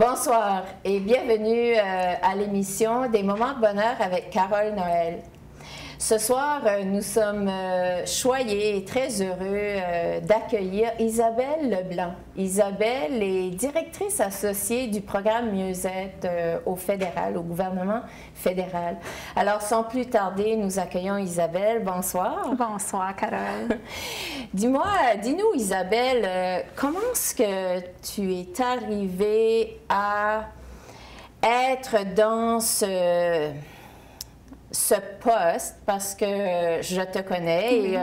Bonsoir et bienvenue à l'émission des Moments de bonheur avec Carole Noël. Ce soir, nous sommes choyés et très heureux d'accueillir Isabelle Leblanc. Isabelle est directrice associée du programme Mieux-être au fédéral, au gouvernement fédéral. Alors, sans plus tarder, nous accueillons Isabelle. Bonsoir. Bonsoir, Carole. Dis-nous, Isabelle, comment est-ce que tu es arrivée à être dans ce poste, parce que je te connais et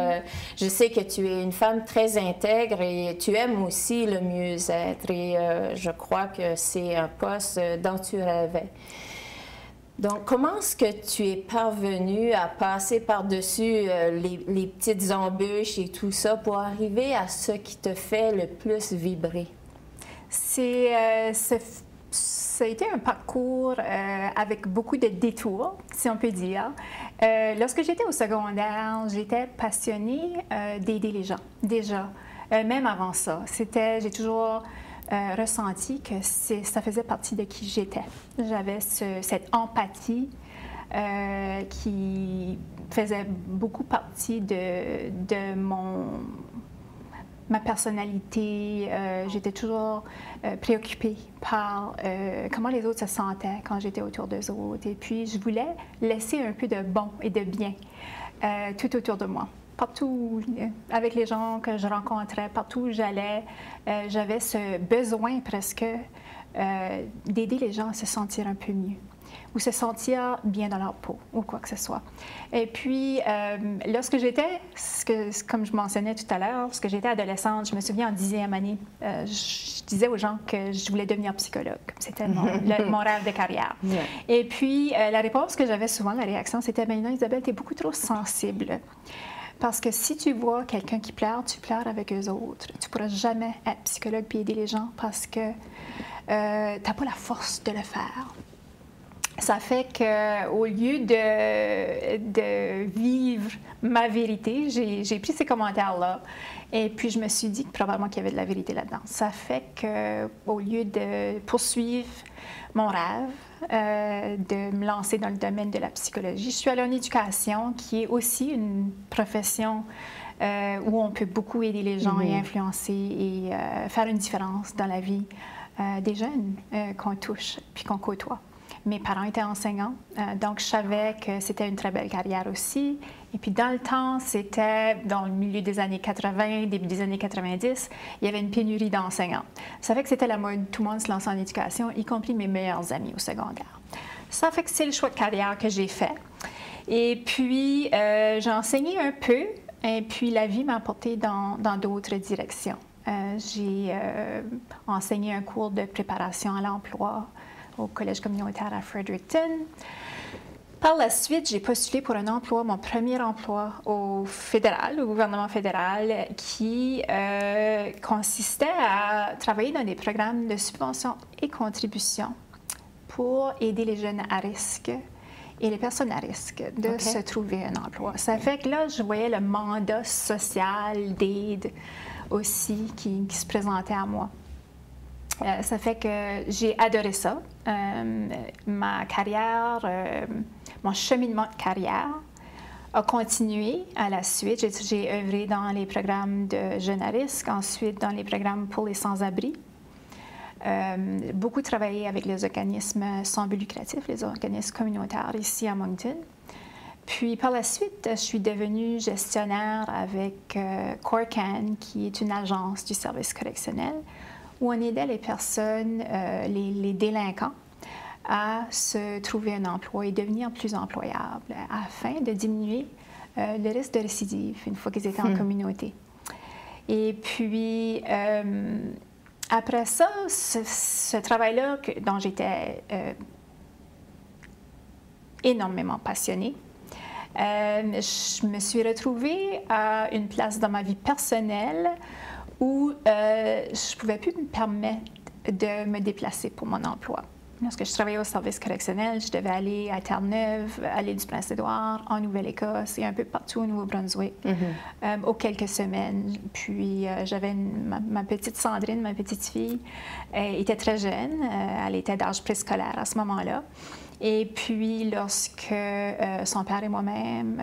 je sais que tu es une femme très intègre et tu aimes aussi le mieux-être et je crois que c'est un poste dont tu rêvais. Donc, comment est-ce que tu es parvenue à passer par-dessus les petites embûches et tout ça pour arriver à ce qui te fait le plus vibrer? Ça a été un parcours avec beaucoup de détours, si on peut dire. Lorsque j'étais au secondaire, j'étais passionnée d'aider les gens, déjà. Même avant ça, j'ai toujours ressenti que ça faisait partie de qui j'étais. J'avais cette empathie qui faisait beaucoup partie de ma personnalité. J'étais toujours préoccupée par comment les autres se sentaient quand j'étais autour d'eux autres. Et puis, je voulais laisser un peu de bon et de bien tout autour de moi. Partout, avec les gens que je rencontrais, partout où j'allais, j'avais ce besoin presque d'aider les gens à se sentir un peu mieux ou se sentir bien dans leur peau, ou quoi que ce soit. Et puis, lorsque j'étais, comme je mentionnais tout à l'heure, lorsque j'étais adolescente, je me souviens en 10e année, je disais aux gens que je voulais devenir psychologue. C'était mon rêve de carrière. Yeah. Et puis, la réponse que j'avais souvent, la réaction, c'était « Mais non, Isabelle, tu es beaucoup trop sensible. Parce que si tu vois quelqu'un qui pleure, tu pleures avec eux autres. Tu ne pourras jamais être psychologue et aider les gens parce que tu n'as pas la force de le faire. » Ça fait qu'au lieu de vivre ma vérité, j'ai pris ces commentaires-là et puis je me suis dit que probablement qu'il y avait de la vérité là-dedans. Ça fait qu'au lieu de poursuivre mon rêve, de me lancer dans le domaine de la psychologie, je suis allée en éducation, qui est aussi une profession où on peut beaucoup aider les gens et influencer et faire une différence dans la vie des jeunes qu'on touche puis qu'on côtoie. Mes parents étaient enseignants, donc je savais que c'était une très belle carrière aussi. Et puis dans le temps, c'était dans le milieu des années 80, début des années 90, il y avait une pénurie d'enseignants. Ça fait que c'était la mode, tout le monde se lançait en éducation, y compris mes meilleurs amis au secondaire. Ça fait que c'est le choix de carrière que j'ai fait. Et puis j'ai enseigné un peu, et puis la vie m'a apporté dans d'autres directions. J'ai enseigné un cours de préparation à l'emploi au Collège communautaire à Fredericton. Par la suite, j'ai postulé pour un emploi, mon premier emploi au fédéral, au gouvernement fédéral, qui consistait à travailler dans des programmes de subventions et contributions pour aider les jeunes à risque et les personnes à risque de se trouver un emploi. Ça fait que là, je voyais le mandat social d'aide aussi qui se présentait à moi. Ça fait que j'ai adoré ça. Ma carrière, mon cheminement de carrière a continué à la suite. J'ai œuvré dans les programmes de jeunes à risque, ensuite dans les programmes pour les sans-abri. Beaucoup travaillé avec les organismes sans but lucratif, les organismes communautaires ici à Moncton. Puis par la suite, je suis devenue gestionnaire avec Corcan, qui est une agence du service correctionnel, où on aidait les personnes, les délinquants, à se trouver un emploi et devenir plus employables afin de diminuer le risque de récidive une fois qu'ils étaient en communauté. Et puis, après ça, ce travail-là dont j'étais énormément passionnée, je me suis retrouvée à une place dans ma vie personnelle où je ne pouvais plus me permettre de me déplacer pour mon emploi. Lorsque je travaillais au service correctionnel, je devais aller à Terre-Neuve, à l'île du Prince-Édouard, en Nouvelle-Écosse et un peu partout au Nouveau-Brunswick, aux quelques semaines. Puis j'avais ma petite Sandrine, ma petite fille, était très jeune. Elle était d'âge préscolaire à ce moment-là. Et puis, lorsque son père et moi-même,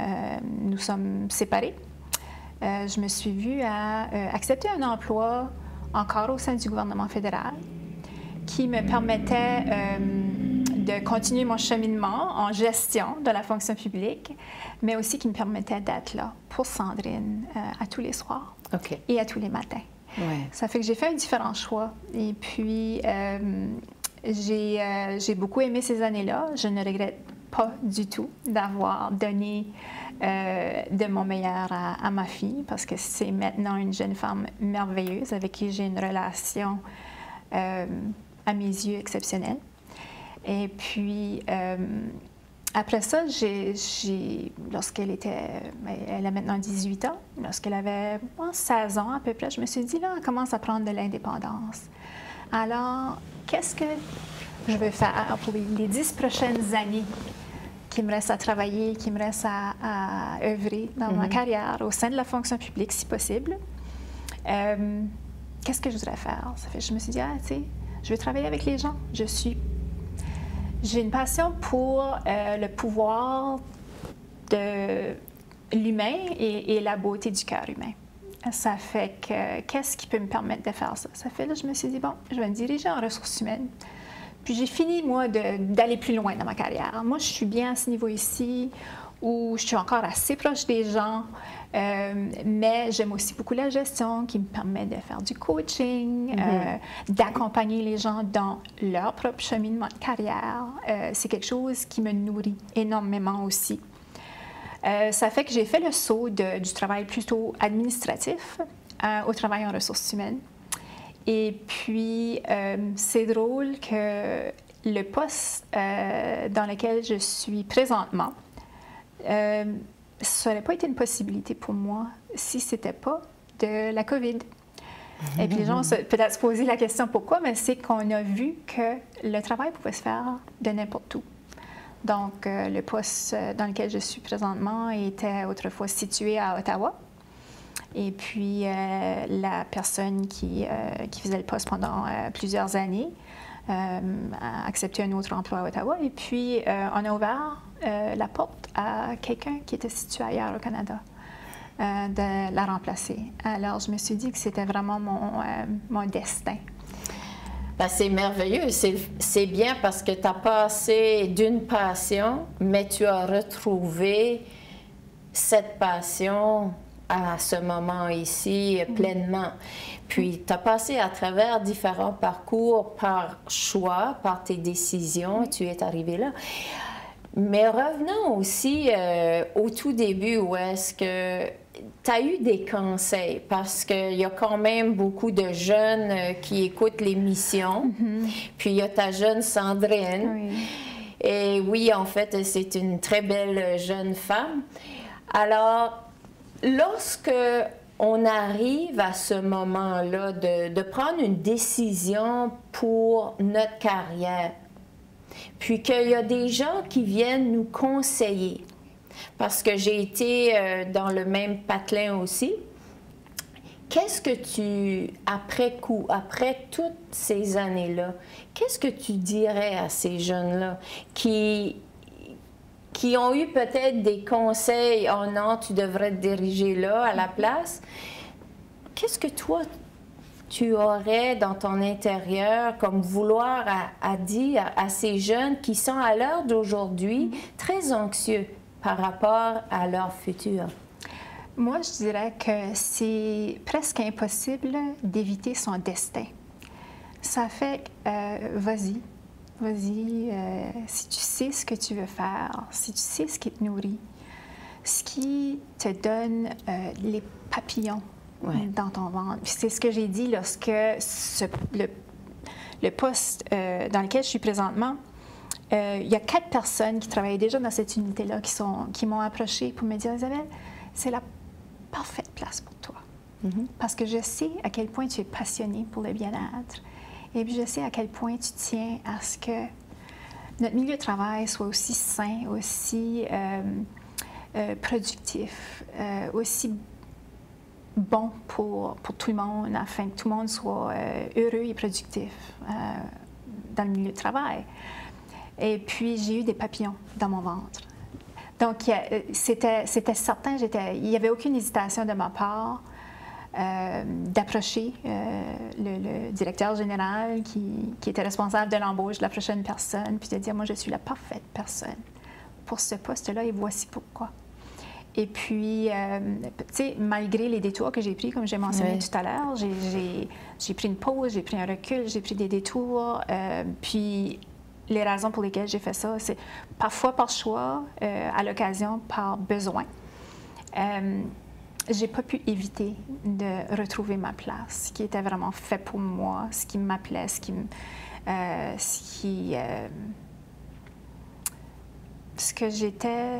nous sommes séparés, je me suis vue à accepter un emploi encore au sein du gouvernement fédéral qui me permettait de continuer mon cheminement en gestion de la fonction publique, mais aussi qui me permettait d'être là pour Sandrine à tous les soirs et à tous les matins. Ouais. Ça fait que j'ai fait un différent choix. Et puis, j'ai beaucoup aimé ces années-là. Je ne regrette pas du tout d'avoir donné de mon meilleur à ma fille, parce que c'est maintenant une jeune femme merveilleuse avec qui j'ai une relation à mes yeux exceptionnelle. Et puis, après ça, lorsqu'elle a maintenant 18 ans, lorsqu'elle avait 16 ans à peu près, je me suis dit, là, elle commence à prendre de l'indépendance. Alors, qu'est-ce que je veux faire pour les 10 prochaines années qui me restent à travailler, qui me restent à œuvrer dans ma carrière au sein de la fonction publique, si possible? Qu'est-ce que je voudrais faire? Ça fait que je me suis dit, tu sais, je veux travailler avec les gens. J'ai une passion pour le pouvoir de l'humain et la beauté du cœur humain. Ça fait que, qu'est-ce qui peut me permettre de faire ça? Ça fait là, je me suis dit, bon, je vais me diriger en ressources humaines. Puis j'ai fini, moi, d'aller plus loin dans ma carrière. Moi, je suis bien à ce niveau ici, où je suis encore assez proche des gens, mais j'aime aussi beaucoup la gestion qui me permet de faire du coaching, d'accompagner les gens dans leur propre cheminement de carrière. C'est quelque chose qui me nourrit énormément aussi. Ça fait que j'ai fait le saut du travail plutôt administratif au travail en ressources humaines. Et puis, c'est drôle que le poste dans lequel je suis présentement, ça n'aurait pas été une possibilité pour moi si ce n'était pas de la COVID. Et puis les gens peut-être se poser la question pourquoi, mais c'est qu'on a vu que le travail pouvait se faire de n'importe où. Donc, le poste dans lequel je suis présentement était autrefois situé à Ottawa. Et puis, la personne qui faisait le poste pendant plusieurs années a accepté un autre emploi à Ottawa. Et puis, on a ouvert la porte à quelqu'un qui était situé ailleurs au Canada, de la remplacer. Alors, je me suis dit que c'était vraiment mon destin. Ben, c'est merveilleux. C'est bien parce que tu as passé d'une passion, mais tu as retrouvé cette passion à ce moment ici pleinement. Puis, tu as passé à travers différents parcours par choix, par tes décisions, tu es arrivé là. Mais revenons aussi au tout début, où est-ce que tu as eu des conseils? Parce qu'il y a quand même beaucoup de jeunes qui écoutent l'émission. Puis il y a ta jeune Sandrine. Oui. Et oui, en fait, c'est une très belle jeune femme. Alors, lorsque on arrive à ce moment-là de prendre une décision pour notre carrière, puis qu'il y a des gens qui viennent nous conseiller, parce que j'ai été dans le même patelin aussi. Qu'est-ce que tu, après coup, après toutes ces années-là, qu'est-ce que tu dirais à ces jeunes-là qui ont eu peut-être des conseils, « Oh non, tu devrais te diriger là, à la place ». Qu'est-ce que toi, tu aurais dans ton intérieur comme vouloir à dire à ces jeunes qui sont à l'heure d'aujourd'hui très anxieux par rapport à leur futur? Moi, je dirais que c'est presque impossible d'éviter son destin. Ça fait, vas-y, si tu sais ce que tu veux faire, si tu sais ce qui te nourrit, ce qui te donne les papillons dans ton ventre. C'est ce que j'ai dit lorsque le poste dans lequel je suis présentement, il y a 4 personnes qui travaillaient déjà dans cette unité-là qui m'ont approchée pour me dire « Isabelle, c'est la parfaite place pour toi. Parce que je sais à quel point tu es passionnée pour le bien-être. Et puis je sais à quel point tu tiens à ce que notre milieu de travail soit aussi sain, aussi productif, aussi bon pour tout le monde, afin que tout le monde soit heureux et productif dans le milieu de travail. Et puis, j'ai eu des papillons dans mon ventre. Donc, c'était certain, il n'y avait aucune hésitation de ma part d'approcher le directeur général qui était responsable de l'embauche de la prochaine personne, puis de dire, moi, je suis la parfaite personne pour ce poste-là et voici pourquoi. Et puis, tu sais, malgré les détours que j'ai pris, comme j'ai mentionné tout à l'heure, j'ai pris une pause, j'ai pris un recul, j'ai pris des détours. Puis, les raisons pour lesquelles j'ai fait ça, c'est parfois par choix, à l'occasion par besoin. J'ai pas pu éviter de retrouver ma place, ce qui était vraiment fait pour moi, ce qui m'appelait, ce que j'étais.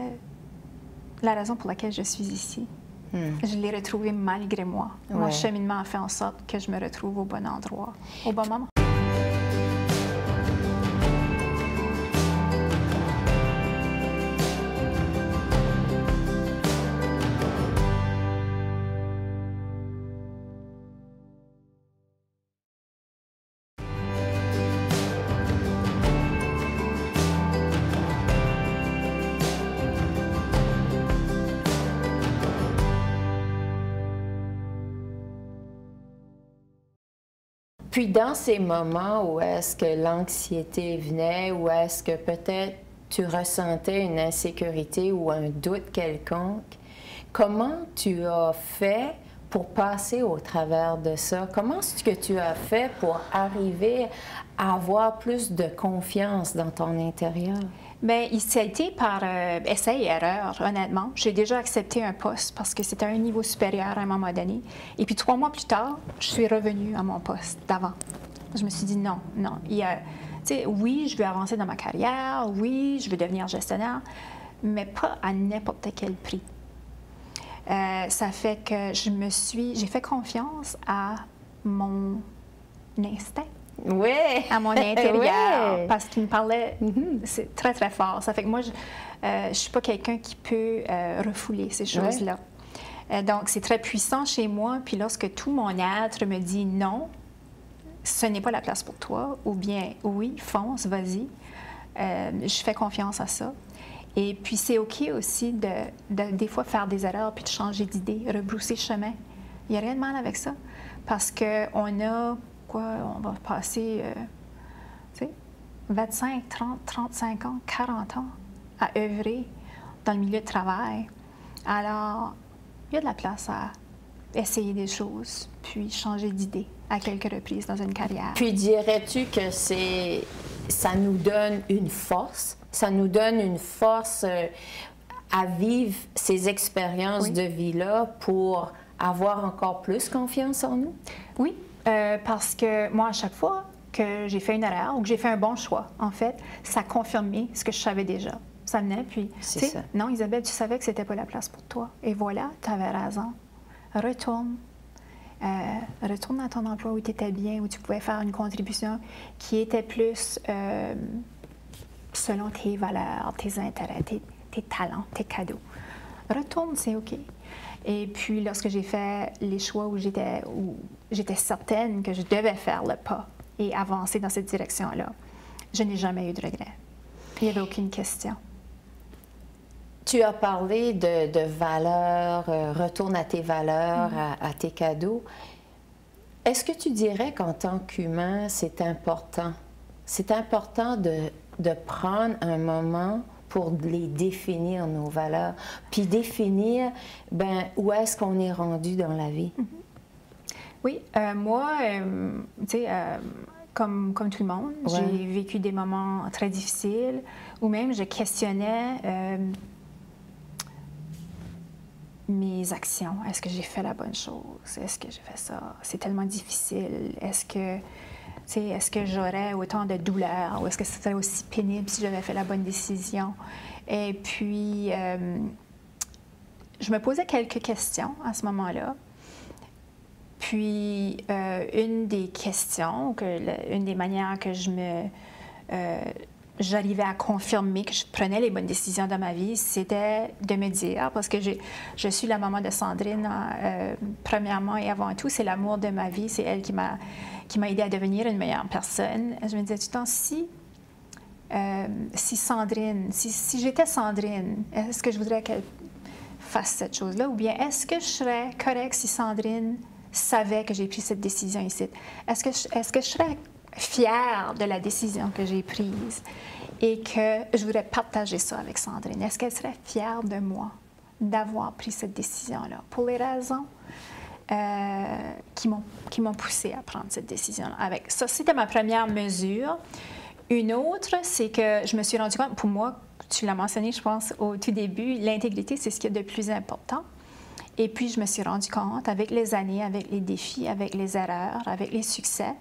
La raison pour laquelle je suis ici. Je l'ai retrouvée malgré moi. Mon cheminement a fait en sorte que je me retrouve au bon endroit, au bon moment. Puis dans ces moments où est-ce que l'anxiété venait, où est-ce que peut-être tu ressentais une insécurité ou un doute quelconque, comment tu as fait pour passer au travers de ça? Comment est-ce que tu as fait pour arriver à avoir plus de confiance dans ton intérieur? Bien, ça a été par essai et erreur, honnêtement. J'ai déjà accepté un poste parce que c'était un niveau supérieur à un moment donné. Et puis 3 mois plus tard, je suis revenue à mon poste d'avant. Je me suis dit non. Tu sais, oui, je veux avancer dans ma carrière, oui, je veux devenir gestionnaire, mais pas à n'importe quel prix. Ça fait que j'ai fait confiance à mon instinct. Oui. À mon intérieur, oui. Parce qu'il me parlait, c'est très, très fort. Ça fait que moi, je ne suis pas quelqu'un qui peut refouler ces choses-là. Donc, c'est très puissant chez moi. Puis lorsque tout mon être me dit non, ce n'est pas la place pour toi, ou bien oui, fonce, vas-y, je fais confiance à ça. Et puis, c'est OK aussi de des fois faire des erreurs puis de changer d'idée, rebrousser chemin. Il n'y a rien de mal avec ça. Parce qu'on a... on va passer 25, 30, 35 ans, 40 ans à œuvrer dans le milieu de travail. Alors, il y a de la place à essayer des choses, puis changer d'idée à quelques reprises dans une carrière. Puis dirais-tu que ça nous donne une force? Ça nous donne une force à vivre ces expériences de vie-là pour avoir encore plus confiance en nous? Oui. Parce que moi, à chaque fois que j'ai fait une erreur ou que j'ai fait un bon choix, en fait, ça confirmait ce que je savais déjà. Ça venait, puis, tu sais, non, Isabelle, tu savais que c'était pas la place pour toi. Et voilà, tu avais raison. Retourne dans ton emploi où tu étais bien, où tu pouvais faire une contribution qui était plus selon tes valeurs, tes intérêts, tes talents, tes cadeaux. Retourne, c'est OK. Et puis, lorsque j'ai fait les choix où j'étais certaine que je devais faire le pas et avancer dans cette direction-là, je n'ai jamais eu de regrets. Il n'y avait aucune question. Tu as parlé de valeurs, retourne à tes valeurs, à tes cadeaux. Est-ce que tu dirais qu'en tant qu'humain, c'est important? C'est important de prendre un moment pour les définir, nos valeurs, puis définir, où est-ce qu'on est rendu dans la vie? Oui, moi, tu sais, comme tout le monde, j'ai vécu des moments très difficiles où même je questionnais mes actions. Est-ce que j'ai fait la bonne chose? Est-ce que j'ai fait ça? C'est tellement difficile. Est-ce que j'aurais autant de douleur ou est-ce que ce serait aussi pénible si j'avais fait la bonne décision? Et puis, je me posais quelques questions à ce moment-là. Puis, une des questions, une des manières que je me j'arrivais à confirmer que je prenais les bonnes décisions dans ma vie, c'était de me dire, parce que je suis la maman de Sandrine, premièrement et avant tout, c'est l'amour de ma vie, c'est elle qui m'a aidée à devenir une meilleure personne. Je me disais tout le temps, si Sandrine, si j'étais Sandrine, est-ce que je voudrais qu'elle fasse cette chose-là? Ou bien est-ce que je serais correcte si Sandrine savait que j'ai pris cette décision ici? Est-ce que je serais fière de la décision que j'ai prise et que je voudrais partager ça avec Sandrine? Est-ce qu'elle serait fière de moi d'avoir pris cette décision-là? Pour les raisons qui m'ont poussée à prendre cette décision-là. Avec ça, c'était ma première mesure. Une autre, c'est que je me suis rendu compte, pour moi, tu l'as mentionné, je pense, au tout début, l'intégrité, c'est ce qu'il y a de plus important. Et puis, je me suis rendu compte, avec les années, avec les défis, avec les erreurs, avec les succès,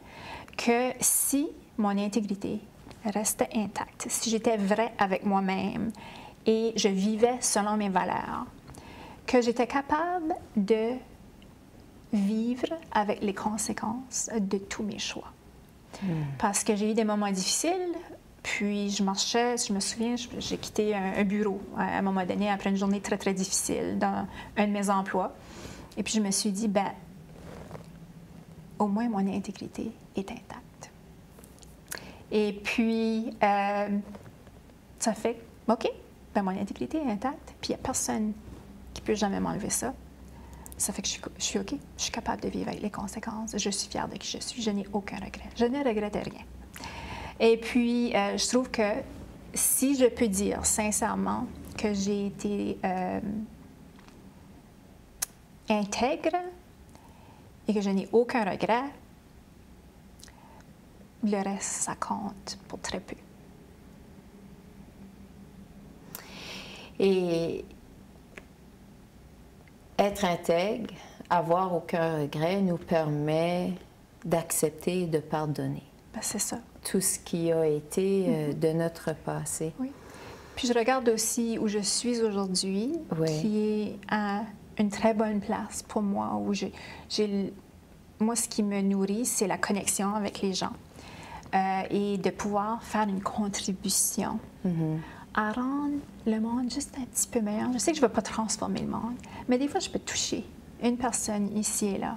que si mon intégrité restait intacte, si j'étais vraie avec moi-même et je vivais selon mes valeurs, que j'étais capable de vivre avec les conséquences de tous mes choix. Parce que j'ai eu des moments difficiles, puis je marchais, je me souviens, j'ai quitté un bureau à un moment donné après une journée très, très difficile dans un de mes emplois. Et puis je me suis dit, ben, au moins mon intégrité est intacte. Et puis, ça fait, OK, ben mon intégrité est intacte, puis il n'y a personne qui peut jamais m'enlever ça. Ça fait que je suis OK, je suis capable de vivre avec les conséquences, je suis fière de qui je suis, je n'ai aucun regret. Je ne regrette rien. Et puis, je trouve que si je peux dire sincèrement que j'ai été intègre et que je n'ai aucun regret, le reste, ça compte pour très peu. Et être intègre, avoir aucun regret, nous permet d'accepter et de pardonner. Ben, c'est ça. Tout ce qui a été de notre passé. Oui. Puis je regarde aussi où je suis aujourd'hui, qui est à une très bonne place pour moi, où moi, ce qui me nourrit, c'est la connexion avec les gens et de pouvoir faire une contribution à rendre le monde juste un petit peu meilleur. Je sais que je ne vais pas transformer le monde, mais des fois, je peux toucher une personne ici et là,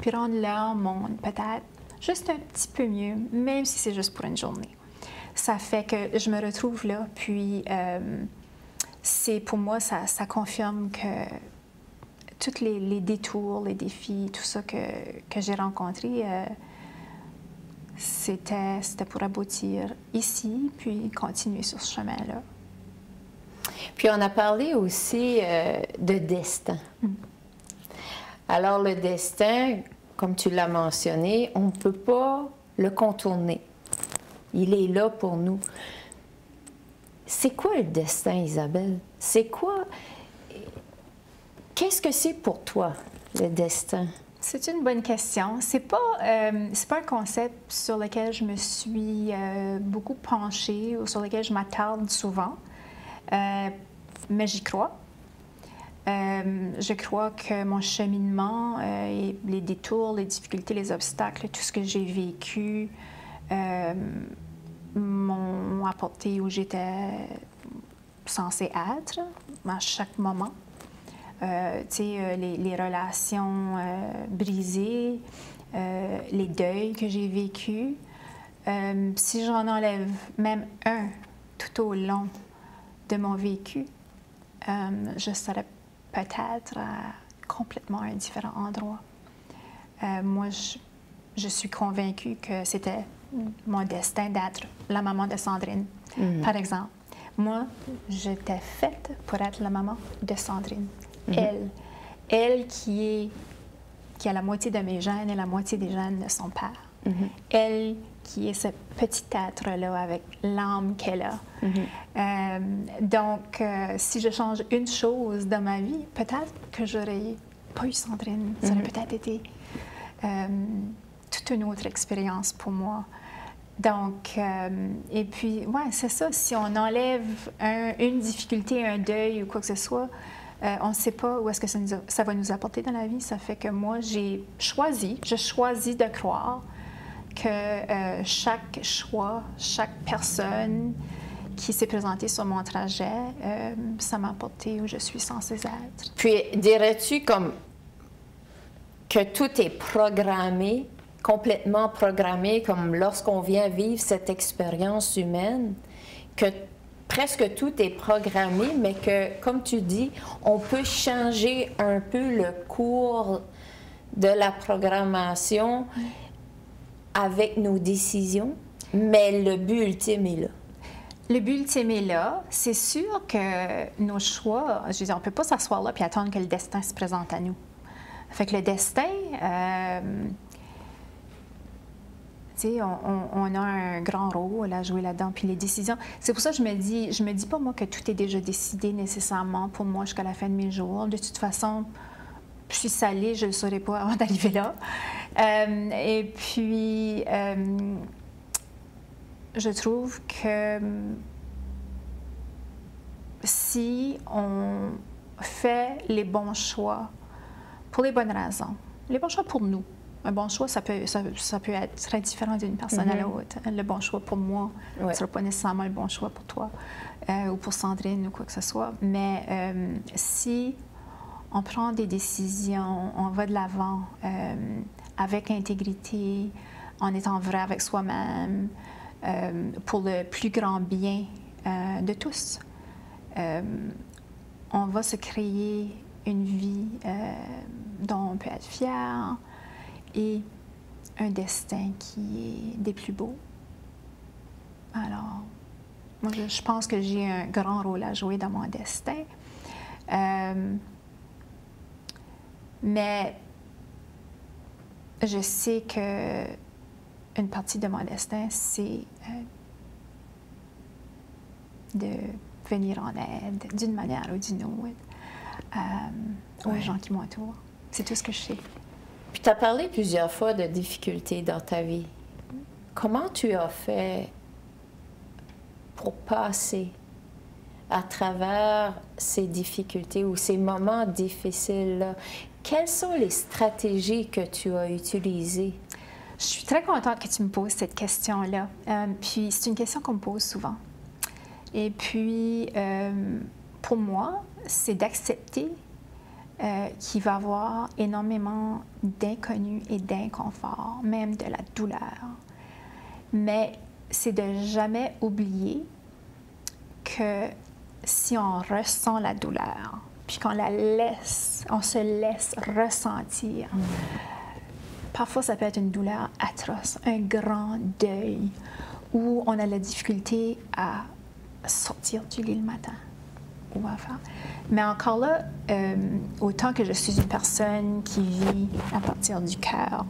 puis rendre leur monde peut-être juste un petit peu mieux, même si c'est juste pour une journée. Ça fait que je me retrouve là, puis c'est pour moi, ça confirme que tous les détours, les défis, tout ça que j'ai rencontré, c'était pour aboutir ici, puis continuer sur ce chemin-là. Puis on a parlé aussi de destin. Alors le destin, comme tu l'as mentionné, on ne peut pas le contourner. Il est là pour nous. C'est quoi le destin, Isabelle? C'est quoi? Qu'est-ce que c'est pour toi, le destin? C'est une bonne question. C'est pas un concept sur lequel je me suis beaucoup penchée ou sur lequel je m'attarde souvent, mais j'y crois. Je crois que mon cheminement, et les détours, les difficultés, les obstacles, tout ce que j'ai vécu m'ont apporté où j'étais censée être à chaque moment. Les relations brisées, les deuils que j'ai vécus. Si j'en enlève même un tout au long de mon vécu, je serais peut-être complètement à un différent endroit. Moi, je suis convaincue que c'était mon destin d'être la maman de Sandrine, par exemple. Moi, j'étais faite pour être la maman de Sandrine. Elle qui a la moitié de mes gènes et la moitié des gènes de son père. Elle qui est ce petit être-là avec l'âme qu'elle a. Donc, si je change une chose dans ma vie, peut-être que j'aurais pas eu Sandrine. Ça aurait peut-être été toute une autre expérience pour moi. Donc, et puis, ouais, c'est ça. Si on enlève une difficulté, un deuil ou quoi que ce soit, on ne sait pas où est-ce que ça va nous apporter dans la vie. Ça fait que moi, je choisis de croire que chaque choix, chaque personne qui s'est présenté sur mon trajet, ça m'a apporté où je suis censée être. Puis, dirais-tu comme que tout est programmé, complètement programmé, comme lorsqu'on vient vivre cette expérience humaine, que presque tout est programmé, mais que, comme tu dis, on peut changer un peu le cours de la programmation avec nos décisions, mais le but ultime est là. Le but ultime est là. C'est sûr que nos choix, je veux dire, on ne peut pas s'asseoir là et attendre que le destin se présente à nous. Fait que le destin, tu sais, on a un grand rôle à jouer là-dedans. Puis les décisions, c'est pour ça que je me dis pas moi que tout est déjà décidé nécessairement pour moi jusqu'à la fin de mes jours. De toute façon, je suis salée, je ne le saurais pas avant d'arriver là. Et puis, je trouve que si on fait les bons choix pour les bonnes raisons, les bons choix pour nous, un bon choix, ça peut être très différent d'une personne à l'autre. Le bon choix pour moi ne sera pas nécessairement le bon choix pour toi ou pour Sandrine ou quoi que ce soit. Mais si on prend des décisions, on va de l'avant avec intégrité, en étant vrai avec soi-même, pour le plus grand bien de tous, on va se créer une vie dont on peut être fier et un destin qui est des plus beaux. Alors, moi, je pense que j'ai un grand rôle à jouer dans mon destin. Mais je sais que une partie de mon destin, c'est de venir en aide d'une manière ou d'une autre aux gens qui m'entourent. C'est tout ce que je sais. Puis tu as parlé plusieurs fois de difficultés dans ta vie. Comment tu as fait pour passer à travers ces difficultés ou ces moments difficiles-là? Quelles sont les stratégies que tu as utilisées? Je suis très contente que tu me poses cette question-là. Puis c'est une question qu'on me pose souvent. Et puis, pour moi, c'est d'accepter qu'il va y avoir énormément d'inconnus et d'inconfort, même de la douleur. Mais c'est de jamais oublier que si on ressent la douleur, puis qu'on on se laisse ressentir, parfois ça peut être une douleur atroce, un grand deuil, où on a la difficulté à sortir du lit le matin. Mais encore là, autant que je suis une personne qui vit à partir du cœur,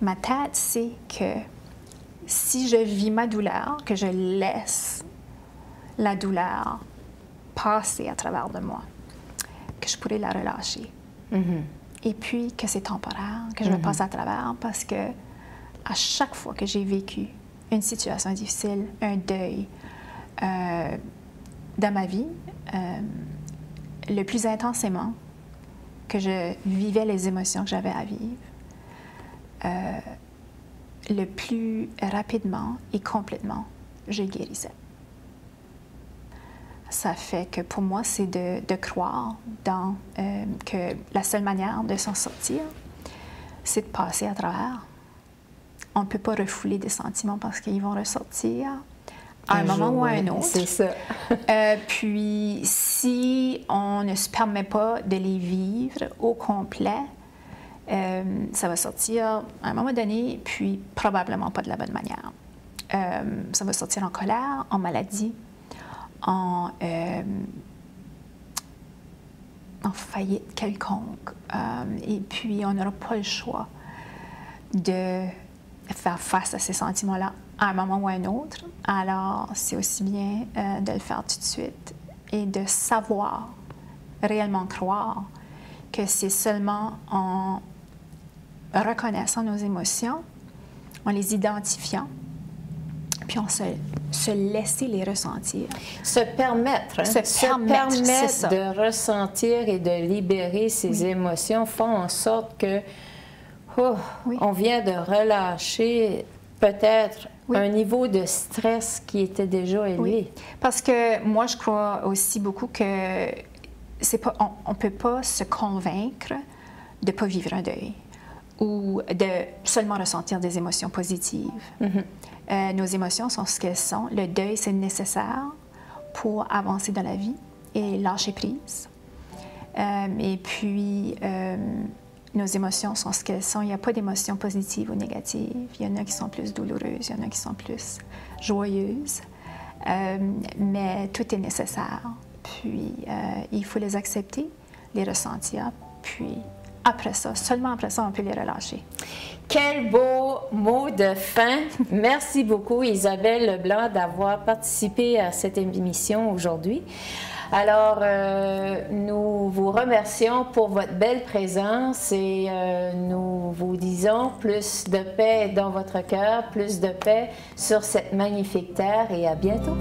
ma tête sait que si je vis ma douleur, que je laisse la douleur passer à travers de moi, que je pourrais la relâcher. Et puis que c'est temporaire, que je vais passer à travers, parce que à chaque fois que j'ai vécu une situation difficile, un deuil, dans ma vie, le plus intensément que je vivais les émotions que j'avais à vivre, le plus rapidement et complètement, je guérissais. Ça fait que pour moi, c'est de croire que la seule manière de s'en sortir, c'est de passer à travers. On ne peut pas refouler des sentiments parce qu'ils vont ressortir à un moment ou à un autre. C'est ça. Puis, si on ne se permet pas de les vivre au complet, ça va sortir à un moment donné, puis probablement pas de la bonne manière. Ça va sortir en colère, en maladie, en faillite quelconque. Et puis, on n'aura pas le choix de faire face à ces sentiments-là à un moment ou à un autre. Alors, c'est aussi bien de le faire tout de suite et de savoir, réellement croire que c'est seulement en reconnaissant nos émotions, en les identifiant, puis on se laisser les ressentir. Se permettre, de ressentir et de libérer ces émotions font en sorte que on vient de relâcher peut-être Oui. un niveau de stress qui était déjà élevé. Oui, parce que moi, je crois aussi beaucoup que c'est pas, on ne peut pas se convaincre de ne pas vivre un deuil ou de seulement ressentir des émotions positives. Nos émotions sont ce qu'elles sont. Le deuil, c'est nécessaire pour avancer dans la vie et lâcher prise. Et puis, nos émotions sont ce qu'elles sont. Il n'y a pas d'émotions positives ou négatives. Il y en a qui sont plus douloureuses, il y en a qui sont plus joyeuses. Mais tout est nécessaire. Puis, il faut les accepter, les ressentir. Puis, après ça, seulement après ça, on peut les relâcher. Quel beau mot de fin. Merci beaucoup, Isabelle Leblanc, d'avoir participé à cette émission aujourd'hui. Alors, nous vous remercions pour votre belle présence et nous vous disons plus de paix dans votre cœur, plus de paix sur cette magnifique terre et à bientôt.